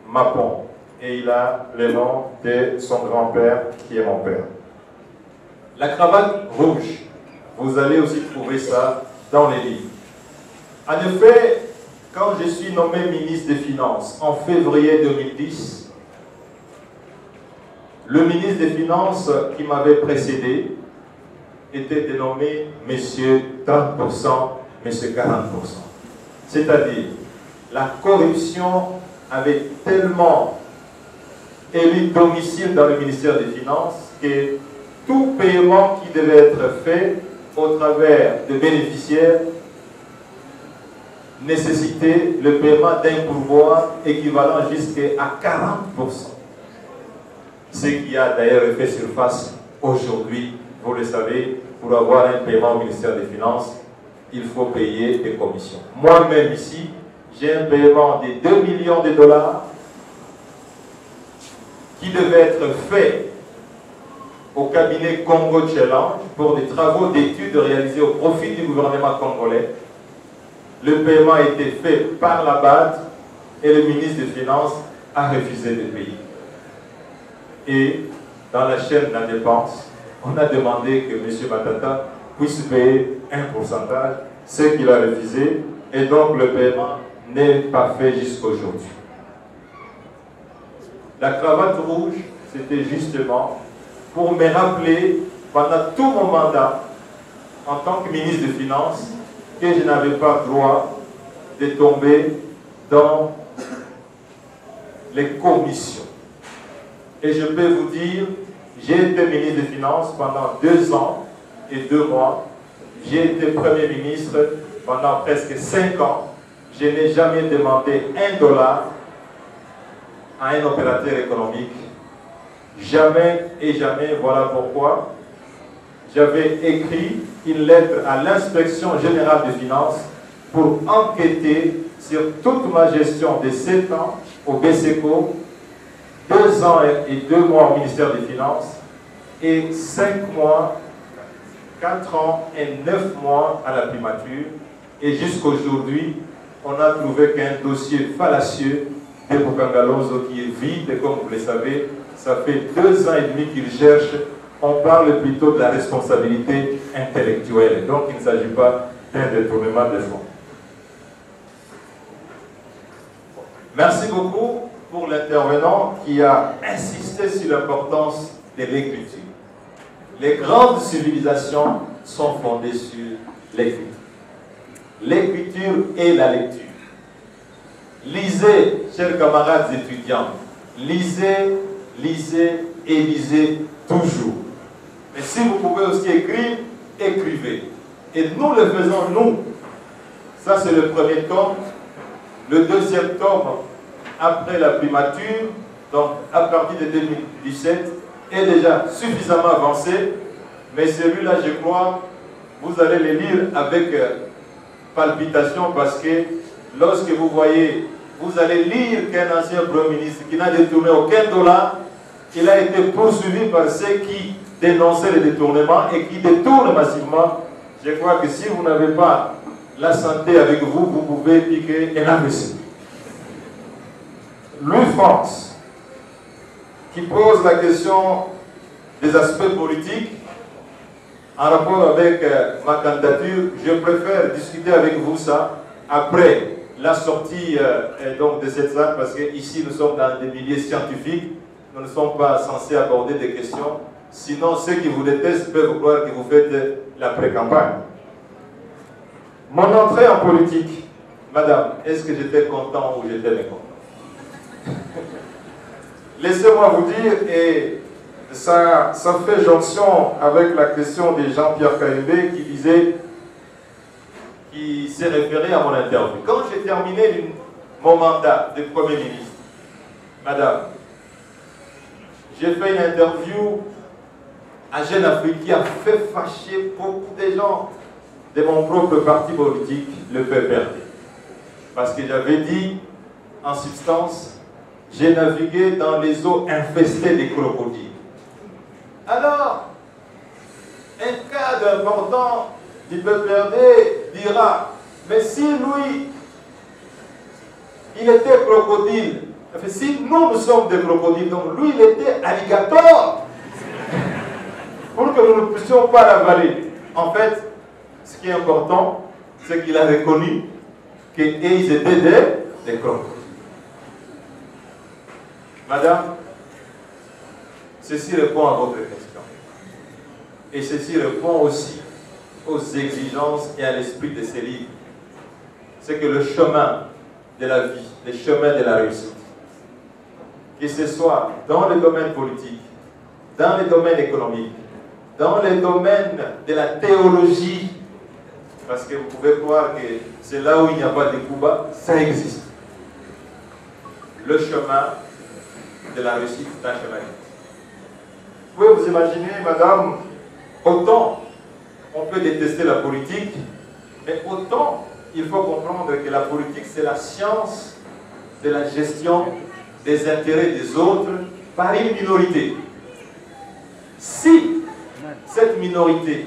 Mapon. Et il a le nom de son grand-père, qui est mon père. La cravate rouge, vous allez aussi trouver ça dans les livres. En effet, quand je suis nommé ministre des Finances en février 2010, le ministre des Finances qui m'avait précédé était dénommé Monsieur 30%, Monsieur 40%. C'est-à-dire, la corruption avait tellement élu domicile dans le ministère des Finances que tout paiement qui devait être fait au travers de bénéficiaires nécessitait le paiement d'un pourboire équivalent jusqu'à 40%. Ce qui a d'ailleurs fait surface aujourd'hui, vous le savez, pour avoir un paiement au ministère des Finances, il faut payer des commissions. Moi-même ici, j'ai un paiement de 2 millions de dollars qui devait être fait au cabinet Congo Challenge pour des travaux d'études réalisés au profit du gouvernement congolais. Le paiement a été fait par la BAD et le ministre des Finances a refusé de payer. Et dans la chaîne de la dépense, on a demandé que M. Matata puisse payer un pourcentage, ce qu'il a refusé, et donc le paiement n'est pas fait jusqu'aujourd'hui. La cravate rouge, c'était justement pour me rappeler, pendant tout mon mandat, en tant que ministre des Finances, que je n'avais pas droit de tomber dans les commissions. Et je peux vous dire, j'ai été ministre des Finances pendant 2 ans et 2 mois. J'ai été Premier ministre pendant presque 5 ans. Je n'ai jamais demandé $1 à un opérateur économique. Jamais et jamais. Voilà pourquoi j'avais écrit une lettre à l'inspection générale des finances pour enquêter sur toute ma gestion de 7 ans au BCECO, 2 ans et 2 mois au ministère des Finances et 5 mois, 4 ans et 9 mois à la primature. Et jusqu'aujourd'hui, on a trouvé qu'un dossier fallacieux de Bukangalozo qui est vide, et comme vous le savez, ça fait 2 ans et demi qu'il cherche. On parle plutôt de la responsabilité intellectuelle. Donc il ne s'agit pas d'un détournement de fonds. Merci beaucoup pour l'intervenant qui a insisté sur l'importance de l'écriture. Les grandes civilisations sont fondées sur l'écriture. L'écriture et la lecture. Lisez, chers camarades étudiants, lisez, lisez et lisez toujours. Mais si vous pouvez aussi écrire, écrivez. Et nous le faisons, nous. Ça, c'est le premier tome. Le deuxième tome, après la primature, donc à partir de 2017, est déjà suffisamment avancé. Mais celui-là, je crois, vous allez le lire avec palpitation parce que lorsque vous voyez vous allez lire qu'un ancien Premier ministre qui n'a détourné aucun dollar, il a été poursuivi par ceux qui dénonçaient les détournements et qui détournent massivement. Je crois que si vous n'avez pas la santé avec vous, vous pouvez piquer un AVC. Louis France, qui pose la question des aspects politiques en rapport avec ma candidature, je préfère discuter avec vous ça après la sortie donc de cette salle, parce qu'ici nous sommes dans des milieux scientifiques, nous ne sommes pas censés aborder des questions, sinon ceux qui vous détestent peuvent croire que vous faites la pré-campagne. Mon entrée en politique, madame, est-ce que j'étais content ou j'étais mécontent? Laissez-moi vous dire, et ça fait jonction avec la question de Jean-Pierre Kayembe qui s'est référé à mon interview. Quand j'ai terminé mon mandat de Premier ministre, madame, j'ai fait une interview à Jeune Afrique qui a fait fâcher beaucoup de gens de mon propre parti politique, le PPRD. Parce que j'avais dit, en substance, j'ai navigué dans les eaux infestées des crocodiles. Alors, un cadre important du PPRD dira, mais si lui, il était crocodile, si nous sommes des crocodiles, donc lui, il était alligator, pour que nous ne puissions pas l'avaler. En fait, ce qui est important, c'est qu'il a reconnu qu'ils étaient des crocodiles. Madame, ceci répond à votre question. Et ceci répond aussi aux exigences et à l'esprit de ces livres. C'est que le chemin de la vie, le chemin de la réussite, que ce soit dans le domaine politique, dans le domaine économique, dans le domaine de la théologie, parce que vous pouvez croire que c'est là où il n'y a pas de Cuba, ça existe. Le chemin de la réussite d'un chemin. Vous pouvez vous imaginer, madame, autant on peut détester la politique, mais autant il faut comprendre que la politique, c'est la science de la gestion des intérêts des autres par une minorité. Si cette minorité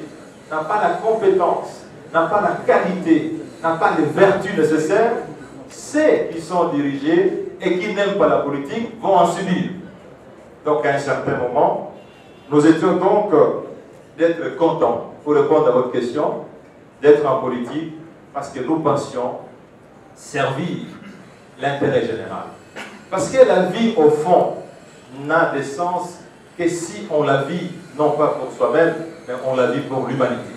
n'a pas la compétence, n'a pas la qualité, n'a pas les vertus nécessaires, ceux qui sont dirigés et qui n'aiment pas la politique vont en subir. Donc à un certain moment, nous étions donc d'être contents, pour répondre à votre question, d'être en politique parce que nous pensions servir l'intérêt général. Parce que la vie, au fond, n'a de sens que si on la vit, non pas pour soi-même, mais on la vit pour l'humanité.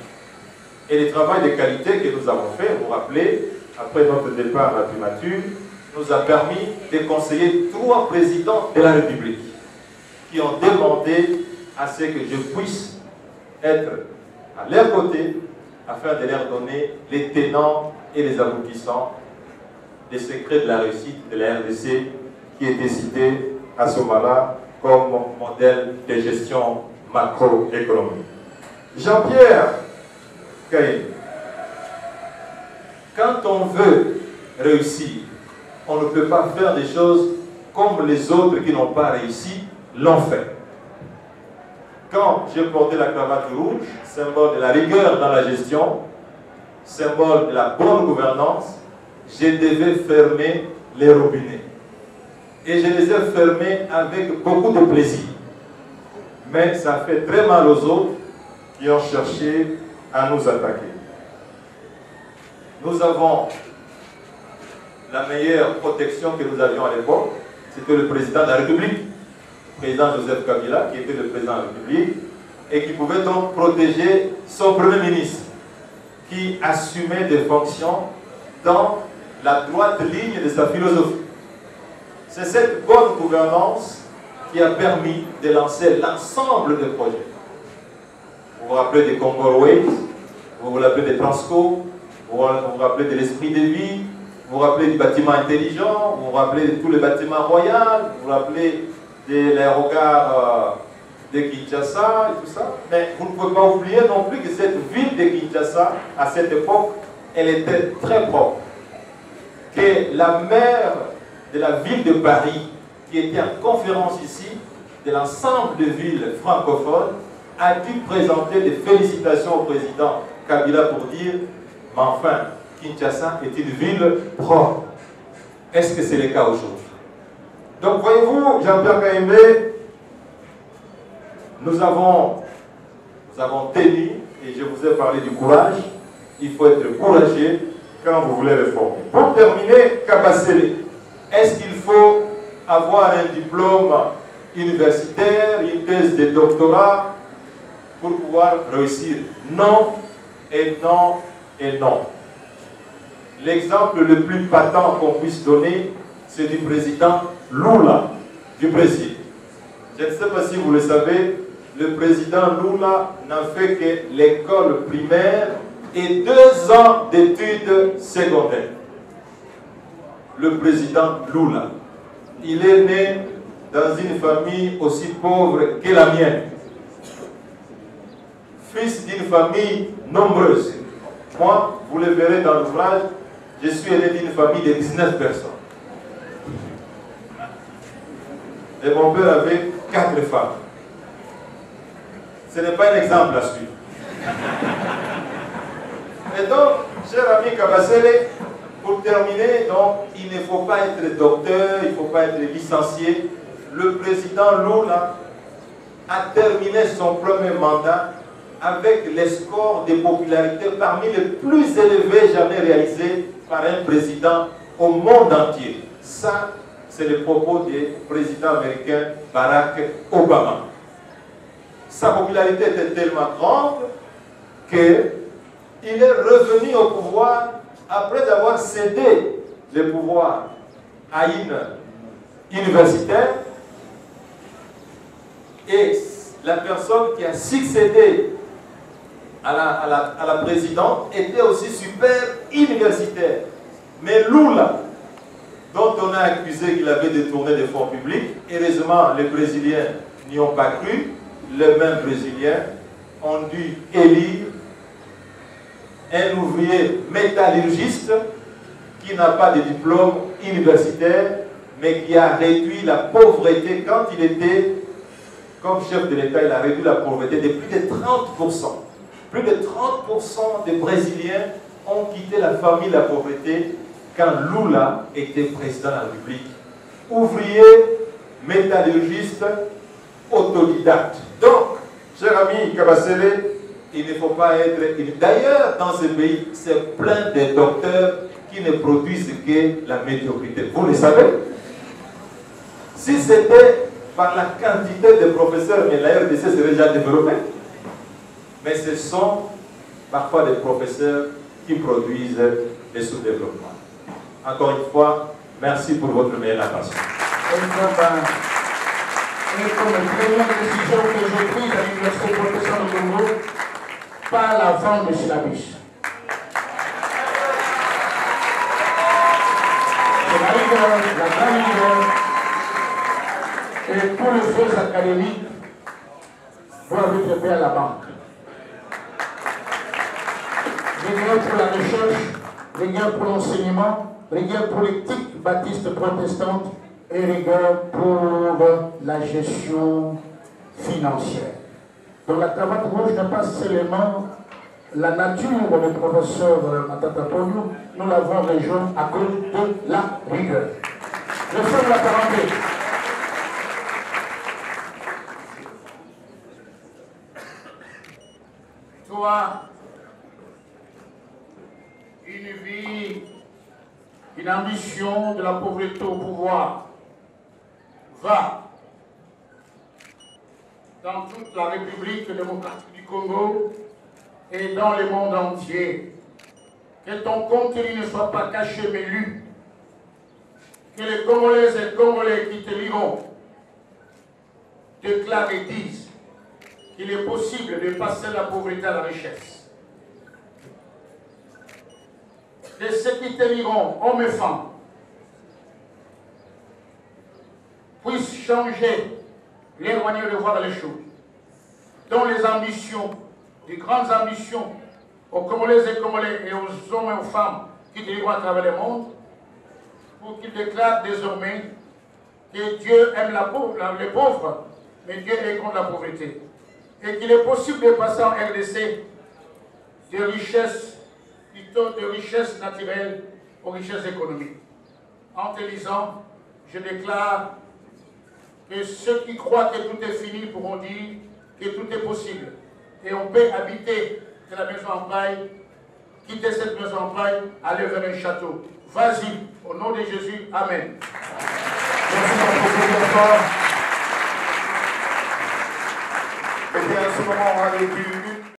Et le travail de qualité que nous avons fait, vous vous rappelez, après notre départ à la primature, nous a permis de conseiller 3 présidents de la République qui ont demandé à ce que je puisse être à leur côté afin de leur donner les tenants et les aboutissants des secrets de la réussite de la RDC qui était cité à ce moment-là comme modèle de gestion macroéconomique. Jean-Pierre Kayembe, quand on veut réussir, on ne peut pas faire des choses comme les autres qui n'ont pas réussi l'ont fait. Quand j'ai porté la cravate rouge, symbole de la rigueur dans la gestion, symbole de la bonne gouvernance, je devais fermer les robinets. Et je les ai fermés avec beaucoup de plaisir. Mais ça fait très mal aux autres qui ont cherché à nous attaquer. Nous avons la meilleure protection que nous avions à l'époque, c'était le président de la République, le président Joseph Kabila, qui était le président de la République, et qui pouvait donc protéger son Premier ministre, qui assumait des fonctions dans la droite ligne de sa philosophie. C'est cette bonne gouvernance qui a permis de lancer l'ensemble des projets. Vous vous rappelez des Congo Ways, vous vous rappelez des Transco, vous vous rappelez de l'esprit de vie, vous vous rappelez du bâtiment intelligent, vous vous rappelez de tous les bâtiments royaux, vous vous rappelez de l'aérogare de Kinshasa et tout ça. Mais vous ne pouvez pas oublier non plus que cette ville de Kinshasa, à cette époque, elle était très propre. Que la mer de la ville de Paris, qui était en conférence ici, de l'ensemble des villes francophones, a dû présenter des félicitations au président Kabila pour dire « Mais enfin, Kinshasa est une ville propre ». Est-ce que c'est le cas aujourd'hui? Donc voyez-vous, Jean-Pierre Kaïmbe, nous avons tenu, et je vous ai parlé du courage. Il faut être courageux quand vous voulez réformer. Pour terminer, Kabasele, est-ce qu'il faut avoir un diplôme universitaire, une thèse de doctorat pour pouvoir réussir? Non, et non, et non. L'exemple le plus patent qu'on puisse donner, c'est du président Lula du Brésil. Je ne sais pas si vous le savez, le président Lula n'a fait que l'école primaire et 2 ans d'études secondaires. Le président Lula, il est né dans une famille aussi pauvre que la mienne. Fils d'une famille nombreuse. Moi, vous le verrez dans l'ouvrage, je suis né d'une famille de 19 personnes. Et mon père avait 4 femmes. Ce n'est pas un exemple à suivre. Et donc, cher ami Kabasele, pour terminer, donc, il ne faut pas être docteur, il ne faut pas être licencié. Le président Lula a terminé son premier mandat avec les scores de popularité parmi les plus élevés jamais réalisés par un président au monde entier. Ça, c'est le propos du président américain Barack Obama. Sa popularité était tellement grande qu'il est revenu au pouvoir après avoir cédé le pouvoir à une universitaire, et la personne qui a succédé à la présidente était aussi super universitaire. Mais Lula, dont on a accusé qu'il avait détourné des fonds publics, heureusement les Brésiliens n'y ont pas cru. Les mêmes Brésiliens ont dû élire un ouvrier métallurgiste qui n'a pas de diplôme universitaire, mais qui a réduit la pauvreté. Quand il était comme chef de l'État, il a réduit la pauvreté de plus de 30%. Plus de 30% des Brésiliens ont quitté la famille de la pauvreté quand Lula était président de la République. Ouvrier, métallurgiste, autodidacte. Donc, cher ami Kabasele, il ne faut pas être... D'ailleurs, dans ce pays, c'est plein de docteurs qui ne produisent que la médiocrité. Vous le savez? Si c'était par la quantité de professeurs, mais la RDC serait déjà développée. Mais ce sont parfois des professeurs qui produisent des sous-développements. Encore une fois, merci pour votre meilleure attention. Et comme première décision que j'ai prise à l'Université professionnelle du Congo, par la vente de syllabus. C'est la rigueur, la grande rigueur, et tous les feux académiques doivent être faits à la banque. Rigueur pour la recherche, rigueur pour l'enseignement, rigueur pour l'éthique baptiste protestante, et rigueur pour la gestion financière. Donc la cravate rouge n'est pas seulement la nature du professeur Matata Ponyo, nous l'avons rejoint à cause de la rigueur. Je ferme la parenthèse. Toi, une vie, une ambition de la pauvreté au pouvoir, va dans toute la République démocratique du Congo et dans le monde entier. Que ton contenu ne soit pas caché mais lu. Que les Congolaises et Congolais qui te liront déclarent et disent qu'il est possible de passer de la pauvreté à la richesse. Que ceux qui te liront, hommes et femmes, puissent changer leur manière de voir les choses, dont les ambitions, les grandes ambitions aux Congolais et Congolais et aux hommes et aux femmes qui te liront à travers le monde, pour qu'il déclare désormais que Dieu aime les pauvres, mais Dieu est contre la pauvreté. Et qu'il est possible de passer en RDC de richesses, plutôt de richesses naturelles aux richesses économiques. En te lisant, je déclare que ceux qui croient que tout est fini pourront dire que tout est possible. Et on peut habiter de la maison en paille, quitter cette maison en paille, aller vers un château. Vas-y, au nom de Jésus, Amen. Merci beaucoup. Et bien, à ce moment, on a vécu une